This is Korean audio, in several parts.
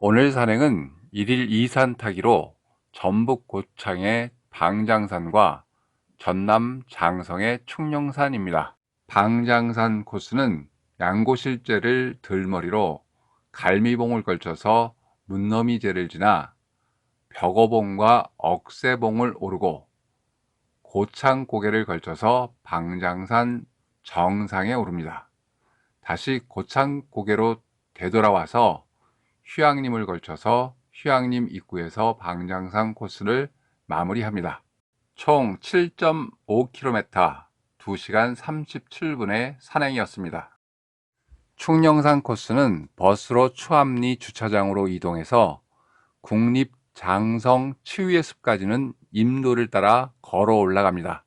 오늘 산행은 1일 2산 타기로 전북 고창의 방장산과 전남 장성의 충령산입니다. 방장산 코스는 양고실제를 들머리로 갈미봉을 걸쳐서 문너미제를 지나 벽어봉과 억새봉을 오르고 고창고개를 걸쳐서 방장산 정상에 오릅니다. 다시 고창고개로 되돌아와서 휴양림을 걸쳐서 휴양림 입구에서 방장산 코스를 마무리합니다. 총 7.5km, 2시간 37분의 산행이었습니다. 충령산 코스는 버스로 추암리 주차장으로 이동해서 국립 장성 치유의 숲까지는 임도를 따라 걸어 올라갑니다.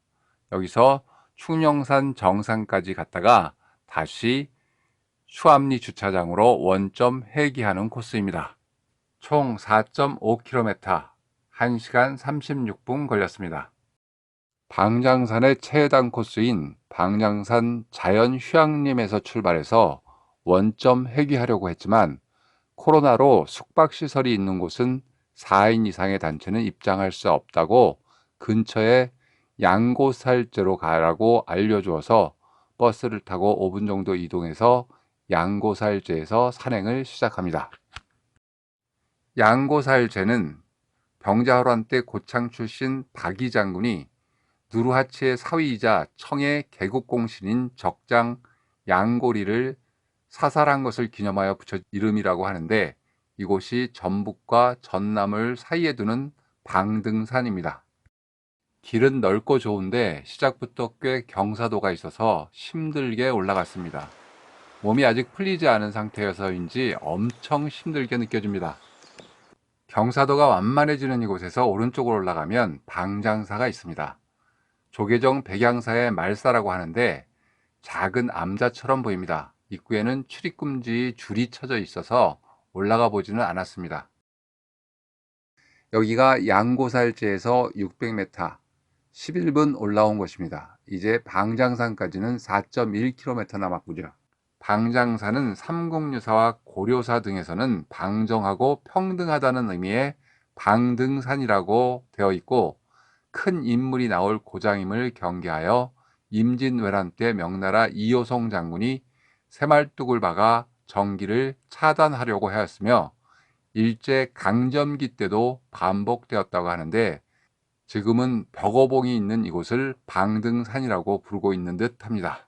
여기서 충령산 정상까지 갔다가 다시 추암리 주차장으로 원점 회귀하는 코스입니다. 총 4.5km, 1시간 36분 걸렸습니다. 방장산의 최단 코스인 방장산 자연휴양림에서 출발해서 원점 회귀하려고 했지만 코로나로 숙박시설이 있는 곳은 4인 이상의 단체는 입장할 수 없다고 근처에 양고살제로 가라고 알려주어서 버스를 타고 5분 정도 이동해서 양고살제에서 산행을 시작합니다. 양고살제는 병자호란 때 고창 출신 박이 장군이 누르하치의 사위이자 청의 개국공신인 적장 양고리를 사살한 것을 기념하여 붙여진 이름이라고 하는데, 이곳이 전북과 전남을 사이에 두는 방등산입니다. 길은 넓고 좋은데 시작부터 꽤 경사도가 있어서 힘들게 올라갔습니다. 몸이 아직 풀리지 않은 상태여서인지 엄청 힘들게 느껴집니다. 경사도가 완만해지는 이곳에서 오른쪽으로 올라가면 방장사가 있습니다. 조계정 백양사의 말사라고 하는데 작은 암자처럼 보입니다. 입구에는 출입금지 줄이 쳐져 있어서 올라가 보지는 않았습니다. 여기가 양고살제에서 600m, 11분 올라온 곳입니다. 이제 방장산까지는 4.1km 남았군요. 방장산은 삼국유사와 고려사 등에서는 방정하고 평등하다는 의미의 방등산이라고 되어 있고, 큰 인물이 나올 고장임을 경계하여 임진왜란 때 명나라 이효성 장군이 새말뚝을 박아 전기를 차단하려고 하였으며 일제 강점기 때도 반복되었다고 하는데, 지금은 벽어봉이 있는 이곳을 방등산이라고 부르고 있는 듯 합니다.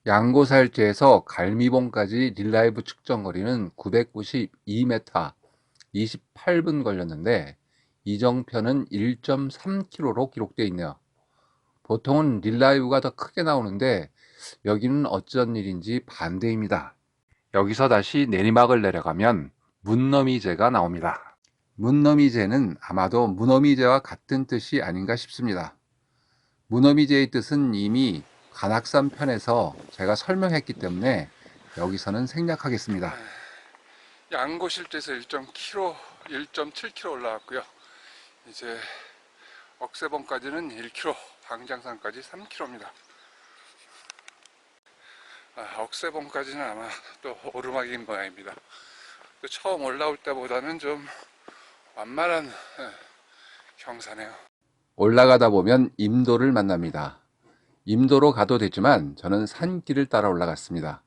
양고살제에서 갈미봉까지 릴라이브 측정 거리는 992m, 28분 걸렸는데 이정편은 1.3km로 기록되어 있네요. 보통은 릴라이브가 더 크게 나오는데 여기는 어쩐 일인지 반대입니다. 여기서 다시 내리막을 내려가면 문너미제가 나옵니다. 문너미제는 아마도 문어미제와 같은 뜻이 아닌가 싶습니다. 문어미제의 뜻은 이미 관악산 편에서 제가 설명했기 때문에 여기서는 생략하겠습니다. 양고실제에서 1.7km 올라왔고요. 이제 억새봉까지는 1km, 방장산까지 3km입니다. 억새봉까지는 아마 또 오르막인 모양입니다. 처음 올라올 때보다는 좀 완만한 경사네요. 올라가다 보면 임도를 만납니다. 임도로 가도 되지만 저는 산길을 따라 올라갔습니다.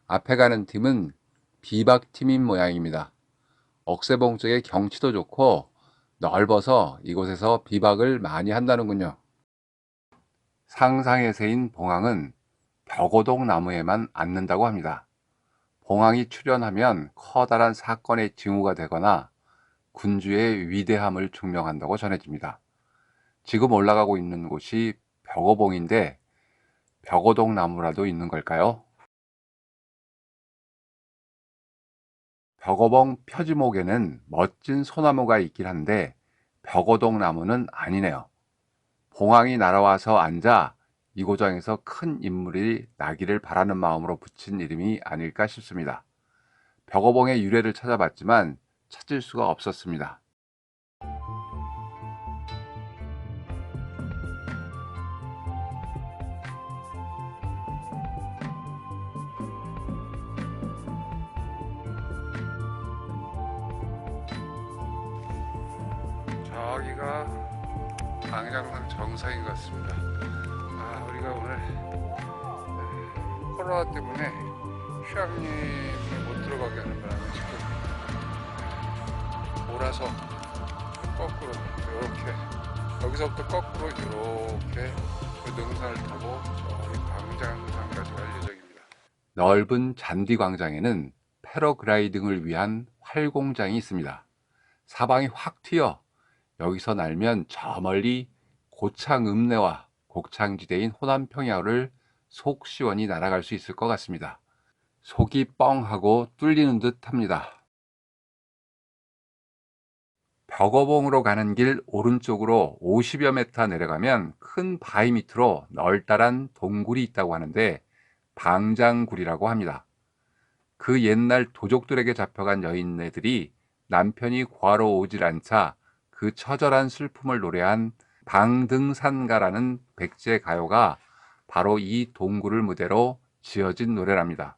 앞에 가는 팀은 비박팀인 모양입니다. 억새봉 쪽의 경치도 좋고 넓어서 이곳에서 비박을 많이 한다는군요. 상상의 새인 봉황은 벽오동 나무에만 앉는다고 합니다. 봉황이 출현하면 커다란 사건의 징후가 되거나 군주의 위대함을 증명한다고 전해집니다. 지금 올라가고 있는 곳이 벽오봉인데 벽오동 나무라도 있는 걸까요? 벽오봉 표지목에는 멋진 소나무가 있긴 한데 벽오동 나무는 아니네요. 봉황이 날아와서 앉아 이 고장에서 큰 인물이 나기를 바라는 마음으로 붙인 이름이 아닐까 싶습니다. 벽오봉의 유래를 찾아봤지만 찾을 수가 없었습니다. 저기가 방장산 정상인 것 같습니다. 우리가 오늘 코로나 때문에 휴양림에 못 들어가게 하는 바람에 지금 몰아서 거꾸로 이렇게 여기서부터 거꾸로 이렇게 그 능선을 타고 저희 방장산까지 갈 예정입니다. 넓은 잔디 광장에는 패러글라이딩을 위한 활공장이 있습니다. 사방이 확 트여 여기서 날면 저 멀리 고창 읍내와 곡창지대인 호남평야를 속 시원히 날아갈 수 있을 것 같습니다. 속이 뻥하고 뚫리는 듯 합니다. 벽어봉으로 가는 길 오른쪽으로 50여 미터 내려가면 큰 바위 밑으로 널따란 동굴이 있다고 하는데 방장굴이라고 합니다. 그 옛날 도족들에게 잡혀간 여인네들이 남편이 구하러 오질 않자 그 처절한 슬픔을 노래한 방등산가라는 백제 가요가 바로 이 동굴을 무대로 지어진 노래랍니다.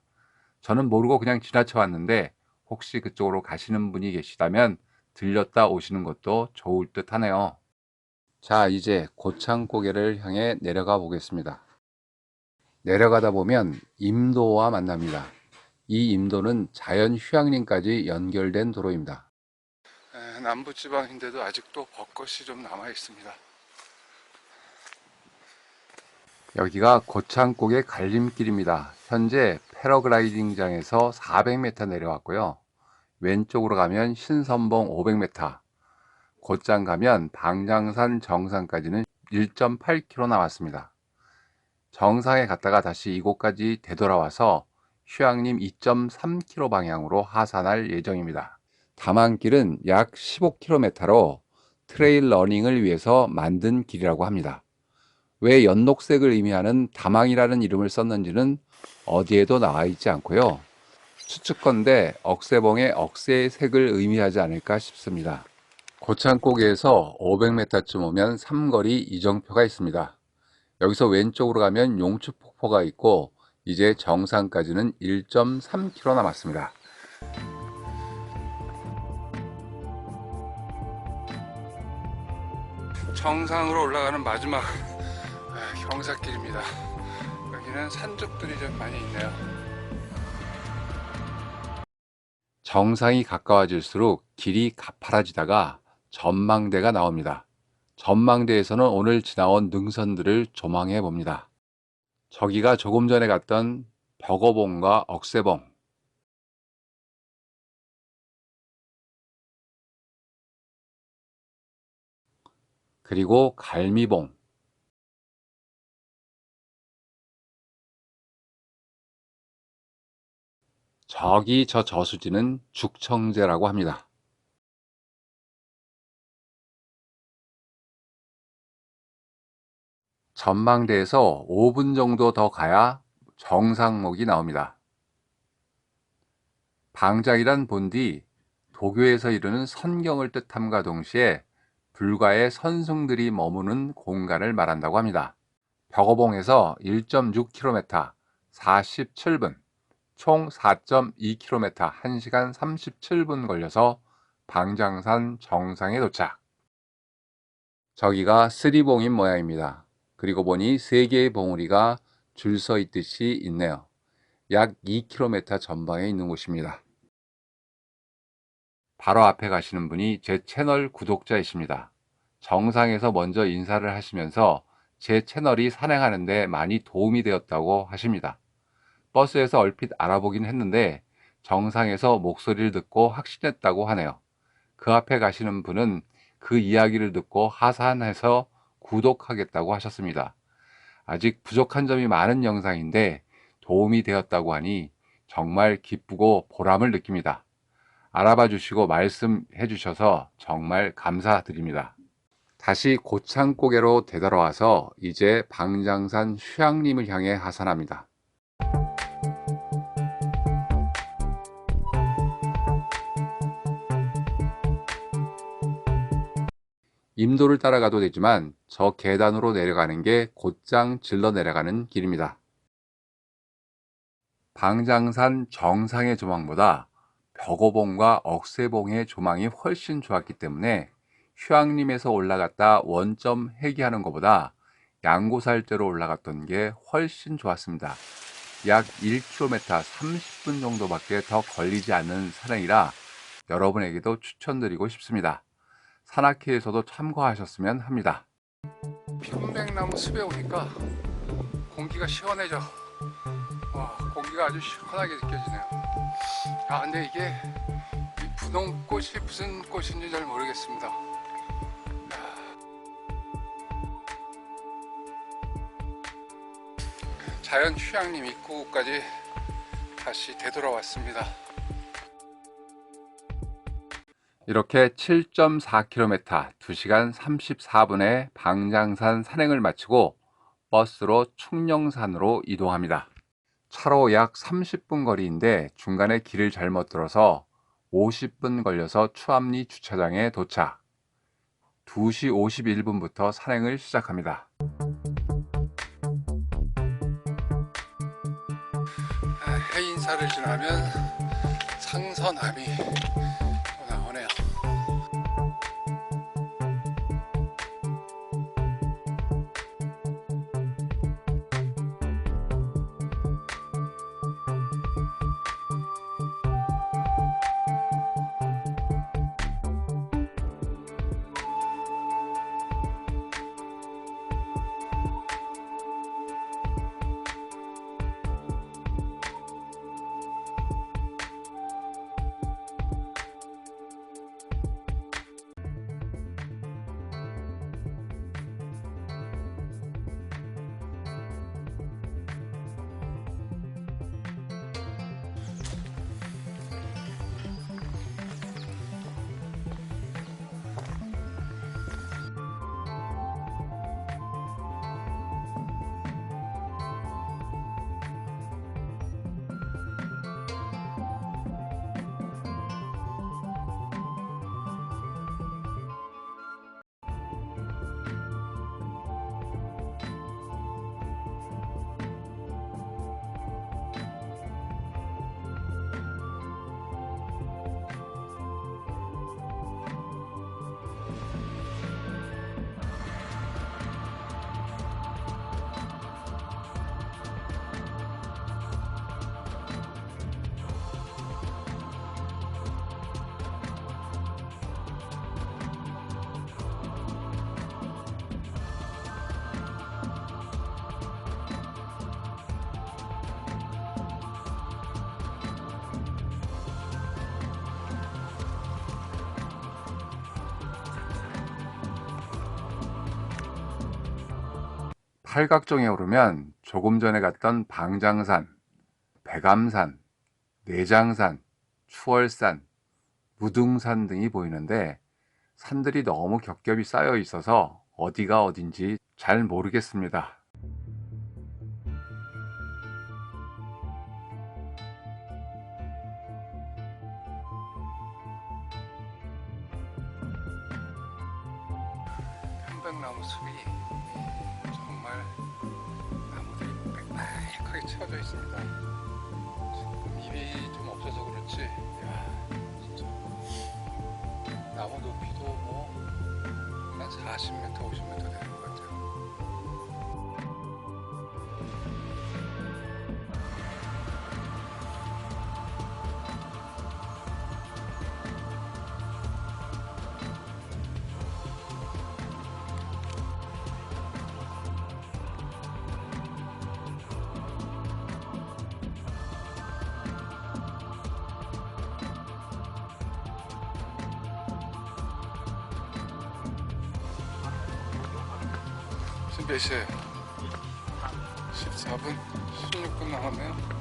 저는 모르고 그냥 지나쳐 왔는데 혹시 그쪽으로 가시는 분이 계시다면 들렸다 오시는 것도 좋을 듯 하네요. 자, 이제 고창고개를 향해 내려가 보겠습니다. 내려가다 보면 임도와 만납니다. 이 임도는 자연 휴양림까지 연결된 도로입니다. 남부지방인데도 아직도 벚꽃이 좀 남아 있습니다. 여기가 고창고개 갈림길입니다. 현재 패러글라이딩장에서 400m 내려왔고요. 왼쪽으로 가면 신선봉 500m, 곧장 가면 방장산 정상까지는 1.8km 남았습니다. 정상에 갔다가 다시 이곳까지 되돌아와서 휴양림 2.3km 방향으로 하산할 예정입니다. 담안길은 약 15km로 트레일 러닝을 위해서 만든 길이라고 합니다. 왜 연녹색을 의미하는 다망이라는 이름을 썼는지는 어디에도 나와 있지 않고요. 추측컨대 억새봉의 억새의 색을 의미하지 않을까 싶습니다. 고창고개에서 500m쯤 오면 삼거리 이정표가 있습니다. 여기서 왼쪽으로 가면 용추폭포가 있고 이제 정상까지는 1.3km 남았습니다. 정상으로 올라가는 마지막 경사길입니다. 여기는 산적들이 좀 많이 있네요. 정상이 가까워질수록 길이 가파라지다가 전망대가 나옵니다. 전망대에서는 오늘 지나온 능선들을 조망해 봅니다. 저기가 조금 전에 갔던 벽어봉과 억새봉, 그리고 갈미봉, 저기 저 저수지는 죽청제라고 합니다. 전망대에서 5분 정도 더 가야 정상목이 나옵니다. 방장이란 본디 도교에서 이루는 선경을 뜻함과 동시에 불가의 선승들이 머무는 공간을 말한다고 합니다. 벽어봉에서 1.6km 47분, 총 4.2km 1시간 37분 걸려서 방장산 정상에 도착. 저기가 쓰리봉인 모양입니다. 그리고 보니 3개의 봉우리가 줄 서 있듯이 있네요. 약 2km 전방에 있는 곳입니다. 바로 앞에 가시는 분이 제 채널 구독자이십니다. 정상에서 먼저 인사를 하시면서 제 채널이 산행하는 데 많이 도움이 되었다고 하십니다. 버스에서 얼핏 알아보긴 했는데 정상에서 목소리를 듣고 확신했다고 하네요. 그 앞에 가시는 분은 그 이야기를 듣고 하산해서 구독하겠다고 하셨습니다. 아직 부족한 점이 많은 영상인데 도움이 되었다고 하니 정말 기쁘고 보람을 느낍니다. 알아봐 주시고 말씀해 주셔서 정말 감사드립니다. 다시 고창고개로 되돌아와서 이제 방장산 휴양림을 향해 하산합니다. 임도를 따라가도 되지만 저 계단으로 내려가는 게 곧장 질러 내려가는 길입니다. 방장산 정상의 조망보다 벽어봉과 억새봉의 조망이 훨씬 좋았기 때문에 휴양림에서 올라갔다 원점 회귀하는 것보다 양고살대로 올라갔던 게 훨씬 좋았습니다. 약 1km 30분 정도밖에 더 걸리지 않는 산행이라 여러분에게도 추천드리고 싶습니다. 산악회에서도 참고하셨으면 합니다. 편백나무 숲에 오니까 공기가 시원해져. 공기가 아주 시원하게 느껴지네요. 근데 이게 이 분홍꽃이 무슨 꽃인지 잘 모르겠습니다. 자연 휴양림 입구까지 다시 되돌아왔습니다. 이렇게 7.4km 2시간 34분의 방장산 산행을 마치고 버스로 충령산으로 이동합니다. 차로 약 30분 거리인데 중간에 길을 잘못 들어서 50분 걸려서 추암리 주차장에 도착. 2시 51분부터 산행을 시작합니다. 해인사를 지나면 상선암이 나오네요. 팔각정에 오르면 조금 전에 갔던 방장산, 백암산, 내장산, 추월산, 무등산 등이 보이는데 산들이 너무 겹겹이 쌓여 있어서 어디가 어딘지 잘 모르겠습니다. 편백나무 숲이 정말 나무들이 빽빽하게 채워져 있습니다. 지금 잎이 좀 없어서 그렇지, 이야, 진짜 나무 높이도 뭐 한 40m, 50m 되는 것 같아요. 지금 몇 시에요? 14분? 16분 남았네요.